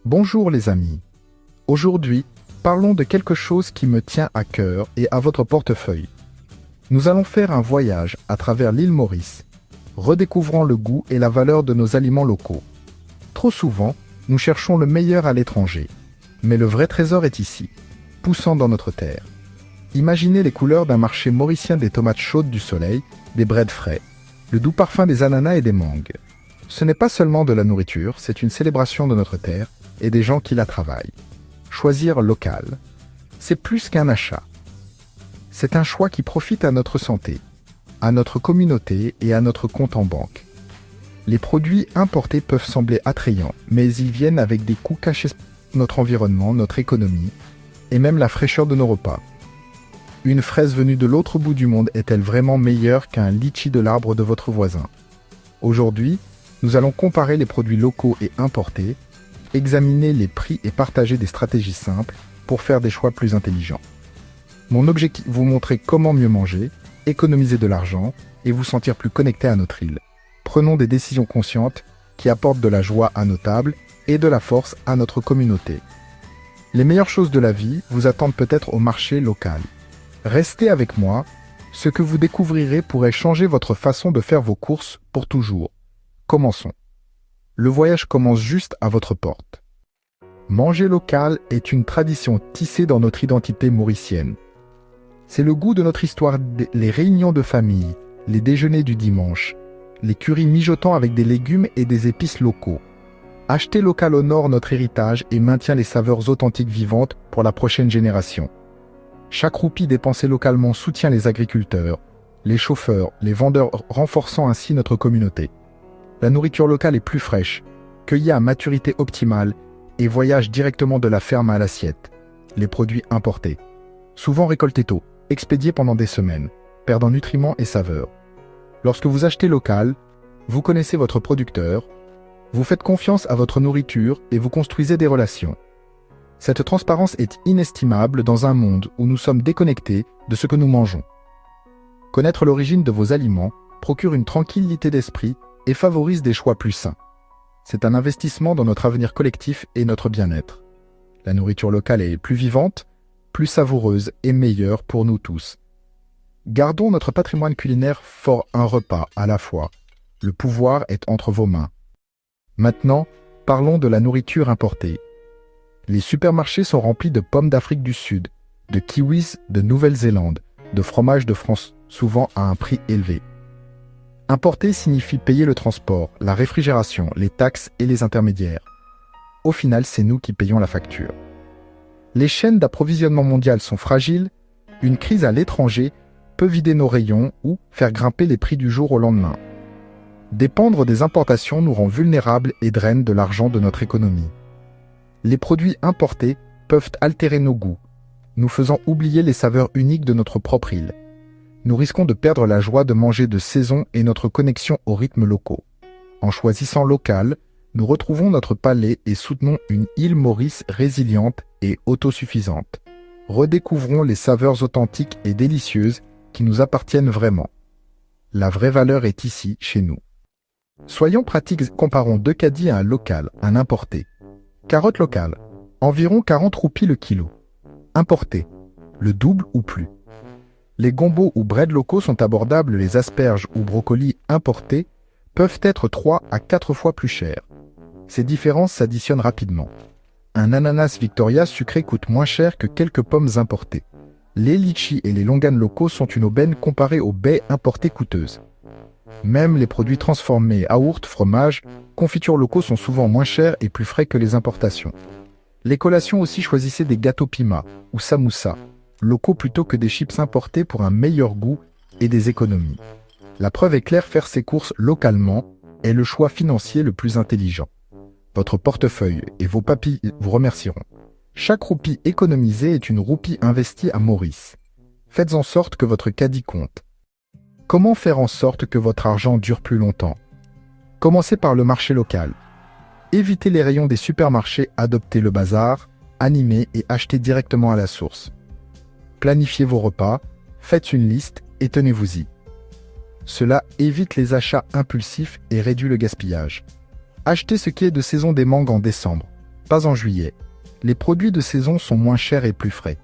Bonjour les amis. Aujourd'hui, parlons de quelque chose qui me tient à cœur et à votre portefeuille. Nous allons faire un voyage à travers l'île Maurice, redécouvrant le goût et la valeur de nos aliments locaux. Trop souvent, nous cherchons le meilleur à l'étranger, mais le vrai trésor est ici, poussant dans notre terre. Imaginez les couleurs d'un marché mauricien des tomates chaudes du soleil, des breds frais, le doux parfum des ananas et des mangues. Ce n'est pas seulement de la nourriture, c'est une célébration de notre terre et des gens qui la travaillent. Choisir local, c'est plus qu'un achat. C'est un choix qui profite à notre santé, à notre communauté et à notre compte en banque. Les produits importés peuvent sembler attrayants, mais ils viennent avec des coûts cachés notre environnement, notre économie et même la fraîcheur de nos repas. Une fraise venue de l'autre bout du monde est-elle vraiment meilleure qu'un litchi de l'arbre de votre voisin? Aujourd'hui, nous allons comparer les produits locaux et importés, examiner les prix et partager des stratégies simples pour faire des choix plus intelligents. Mon objectif est de vous montrer comment mieux manger, économiser de l'argent et vous sentir plus connecté à notre île. Prenons des décisions conscientes qui apportent de la joie à nos tables et de la force à notre communauté. Les meilleures choses de la vie vous attendent peut-être au marché local. Restez avec moi, ce que vous découvrirez pourrait changer votre façon de faire vos courses pour toujours. Commençons. Le voyage commence juste à votre porte. Manger local est une tradition tissée dans notre identité mauricienne. C'est le goût de notre histoire, les réunions de famille, les déjeuners du dimanche, les currys mijotant avec des légumes et des épices locaux. Acheter local honore notre héritage et maintient les saveurs authentiques vivantes pour la prochaine génération. Chaque roupie dépensée localement soutient les agriculteurs, les chauffeurs, les vendeurs, renforçant ainsi notre communauté. La nourriture locale est plus fraîche, cueillie à maturité optimale et voyage directement de la ferme à l'assiette. Les produits importés, souvent récoltés tôt, expédiés pendant des semaines, perdant nutriments et saveurs. Lorsque vous achetez local, vous connaissez votre producteur, vous faites confiance à votre nourriture et vous construisez des relations. Cette transparence est inestimable dans un monde où nous sommes déconnectés de ce que nous mangeons. Connaître l'origine de vos aliments procure une tranquillité d'esprit et favorise des choix plus sains. C'est un investissement dans notre avenir collectif et notre bien-être. La nourriture locale est plus vivante, plus savoureuse et meilleure pour nous tous. Gardons notre patrimoine culinaire fort un repas à la fois. Le pouvoir est entre vos mains. Maintenant, parlons de la nourriture importée. Les supermarchés sont remplis de pommes d'Afrique du Sud, de kiwis de Nouvelle-Zélande, de fromages de France, souvent à un prix élevé. Importer signifie payer le transport, la réfrigération, les taxes et les intermédiaires. Au final, c'est nous qui payons la facture. Les chaînes d'approvisionnement mondiales sont fragiles, une crise à l'étranger peut vider nos rayons ou faire grimper les prix du jour au lendemain. Dépendre des importations nous rend vulnérables et draine de l'argent de notre économie. Les produits importés peuvent altérer nos goûts, nous faisant oublier les saveurs uniques de notre propre île. Nous risquons de perdre la joie de manger de saison et notre connexion aux rythmes locaux. En choisissant local, nous retrouvons notre palais et soutenons une île Maurice résiliente et autosuffisante. Redécouvrons les saveurs authentiques et délicieuses qui nous appartiennent vraiment. La vraie valeur est ici, chez nous. Soyons pratiques, comparons deux caddies à un local, un importé. Carottes locales, environ 40 roupies le kilo. Importé, le double ou plus. Les gombos ou breads locaux sont abordables, les asperges ou brocolis importés peuvent être 3 à 4 fois plus chers. Ces différences s'additionnent rapidement. Un ananas Victoria sucré coûte moins cher que quelques pommes importées. Les litchis et les longanes locaux sont une aubaine comparée aux baies importées coûteuses. Même les produits transformés, yaourts, fromages, confitures locaux sont souvent moins chers et plus frais que les importations. Les collations aussi, choisissez des gâteaux pima ou samoussa, locaux plutôt que des chips importés pour un meilleur goût et des économies. La preuve est claire, faire ses courses localement est le choix financier le plus intelligent. Votre portefeuille et vos papilles vous remercieront. Chaque roupie économisée est une roupie investie à Maurice. Faites en sorte que votre caddie compte. Comment faire en sorte que votre argent dure plus longtemps? Commencez par le marché local. Évitez les rayons des supermarchés, adoptez le bazar, animez et achetez directement à la source. Planifiez vos repas, faites une liste et tenez-vous-y. Cela évite les achats impulsifs et réduit le gaspillage. Achetez ce qui est de saison des mangues en décembre. pas en juillet. Les produits de saison sont moins chers et plus frais.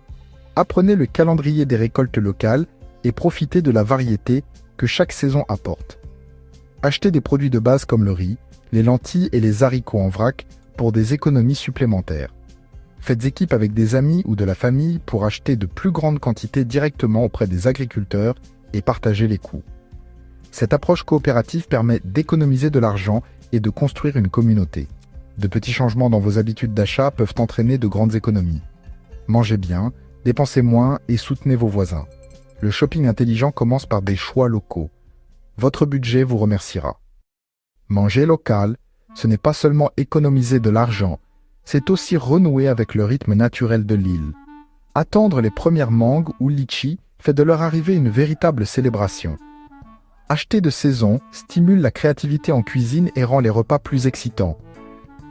Apprenez le calendrier des récoltes locales et profitez de la variété que chaque saison apporte. Achetez des produits de base comme le riz, les lentilles et les haricots en vrac pour des économies supplémentaires. Faites équipe avec des amis ou de la famille pour acheter de plus grandes quantités directement auprès des agriculteurs et partager les coûts. Cette approche coopérative permet d'économiser de l'argent et de construire une communauté. De petits changements dans vos habitudes d'achat peuvent entraîner de grandes économies. Mangez bien, dépensez moins et soutenez vos voisins. Le shopping intelligent commence par des choix locaux. Votre budget vous remerciera. Manger local, ce n'est pas seulement économiser de l'argent, c'est aussi renouer avec le rythme naturel de l'île. Attendre les premières mangues ou litchis fait de leur arrivée une véritable célébration. Acheter de saison stimule la créativité en cuisine et rend les repas plus excitants.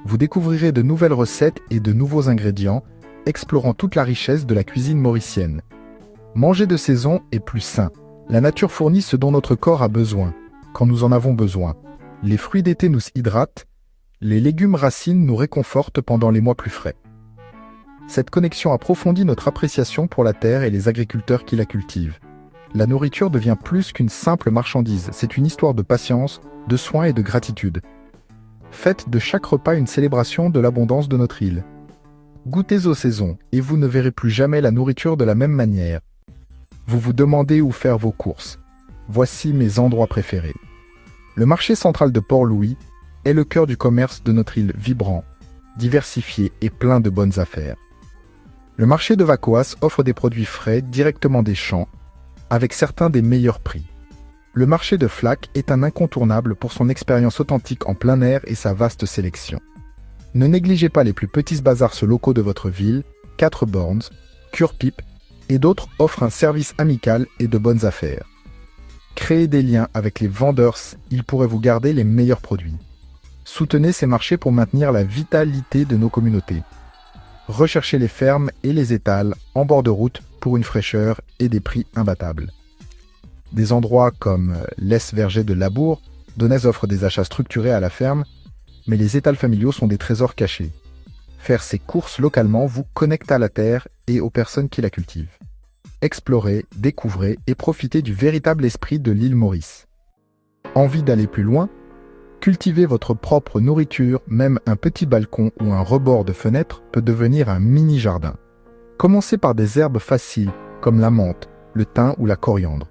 Vous découvrirez de nouvelles recettes et de nouveaux ingrédients, explorant toute la richesse de la cuisine mauricienne. Manger de saison est plus sain. La nature fournit ce dont notre corps a besoin, quand nous en avons besoin. Les fruits d'été nous hydratent, les légumes racines nous réconfortent pendant les mois plus frais. Cette connexion approfondit notre appréciation pour la terre et les agriculteurs qui la cultivent. La nourriture devient plus qu'une simple marchandise, c'est une histoire de patience, de soins et de gratitude. Faites de chaque repas une célébration de l'abondance de notre île. Goûtez aux saisons et vous ne verrez plus jamais la nourriture de la même manière. Vous vous demandez où faire vos courses. Voici mes endroits préférés. Le marché central de Port-Louis est le cœur du commerce de notre île vibrant, diversifié et plein de bonnes affaires. Le marché de Vacoas offre des produits frais directement des champs, avec certains des meilleurs prix. Le marché de Flac est un incontournable pour son expérience authentique en plein air et sa vaste sélection. Ne négligez pas les plus petits bazars locaux de votre ville, 4 Bornes, Cure-Pipe et d'autres offrent un service amical et de bonnes affaires. Créez des liens avec les vendeurs, ils pourraient vous garder les meilleurs produits. Soutenez ces marchés pour maintenir la vitalité de nos communautés. Recherchez les fermes et les étals en bord de route pour une fraîcheur et des prix imbattables. Des endroits comme l'Es-Verger de Labour, Donez offre des achats structurés à la ferme, mais les étals familiaux sont des trésors cachés. Faire ses courses localement vous connecte à la terre et aux personnes qui la cultivent. Explorez, découvrez et profitez du véritable esprit de l'île Maurice. Envie d'aller plus loin? Cultivez votre propre nourriture, même un petit balcon ou un rebord de fenêtre peut devenir un mini-jardin. Commencez par des herbes faciles comme la menthe, le thym ou la coriandre.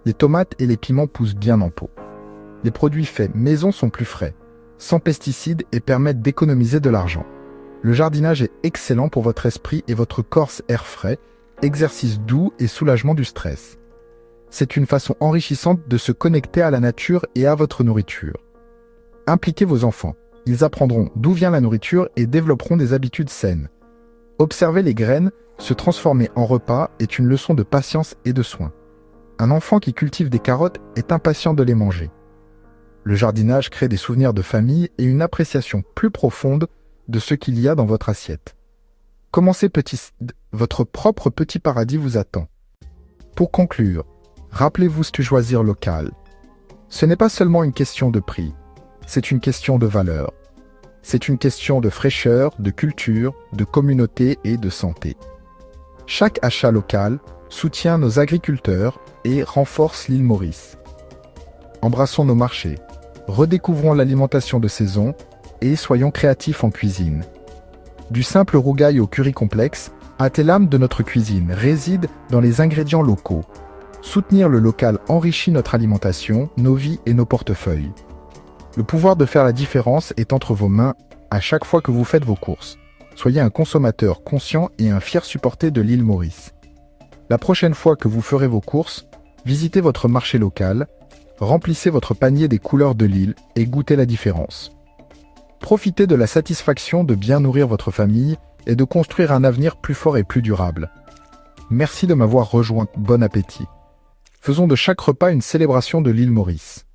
Les tomates et les piments poussent bien en pot. Les produits faits maison sont plus frais, sans pesticides et permettent d'économiser de l'argent. Le jardinage est excellent pour votre esprit et votre corps air frais, exercice doux et soulagement du stress. C'est une façon enrichissante de se connecter à la nature et à votre nourriture. Impliquez vos enfants. Ils apprendront d'où vient la nourriture et développeront des habitudes saines. Observer les graines se transformer en repas est une leçon de patience et de soin. Un enfant qui cultive des carottes est impatient de les manger. Le jardinage crée des souvenirs de famille et une appréciation plus profonde de ce qu'il y a dans votre assiette. Commencez petit, votre propre petit paradis vous attend. Pour conclure, rappelez-vous ce que choisir local. Ce n'est pas seulement une question de prix, c'est une question de valeur. C'est une question de fraîcheur, de culture, de communauté et de santé. Chaque achat local soutient nos agriculteurs et renforce l'île Maurice. Embrassons nos marchés, redécouvrons l'alimentation de saison et soyons créatifs en cuisine. Du simple rougail au curry complexe, l'âme de notre cuisine réside dans les ingrédients locaux. Soutenir le local enrichit notre alimentation, nos vies et nos portefeuilles. Le pouvoir de faire la différence est entre vos mains à chaque fois que vous faites vos courses. Soyez un consommateur conscient et un fier supporter de l'île Maurice. La prochaine fois que vous ferez vos courses, visitez votre marché local, remplissez votre panier des couleurs de l'île et goûtez la différence. Profitez de la satisfaction de bien nourrir votre famille et de construire un avenir plus fort et plus durable. Merci de m'avoir rejoint, bon appétit. Faisons de chaque repas une célébration de l'île Maurice.